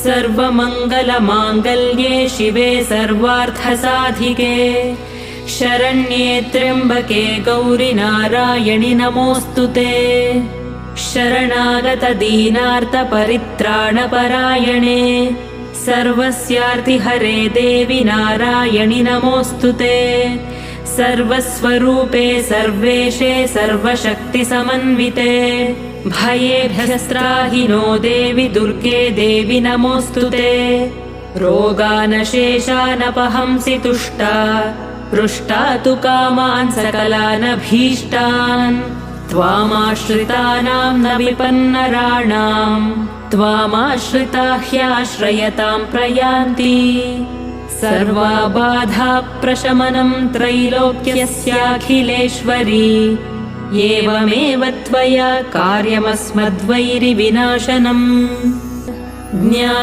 सर्वमङ्गलमाङ्गल्ये शिवे सर्वार्थसाधिके शरण्ये त्र्यम्बके गौरि नारायणि नमोऽस्तुते शरणागतदीनार्तपरित्राणपरायणे सर्वस्यार्तिहरे देवि नारायणि नमोऽस्तुते सर्वस्वरूपे सर्वेशे सर्वशक्तिसमन्विते भयेभ्यस्त्राहि नो देवि दुर्गे देवि नमोऽस्तुते रोगानशेषानपहंसि तुष्टा पृष्टा तु कामान् सकलानभीष्टान् त्वामाश्रितानां न विपन्नराणां त्वामाश्रिता ह्याश्रयतां प्रयान्ति सर्वाबाधाप्रशमनं त्रैलोक्यस्याखिलेश्वरी एवमेव त्वया कार्यमस्मद्वैरिविनाशनम्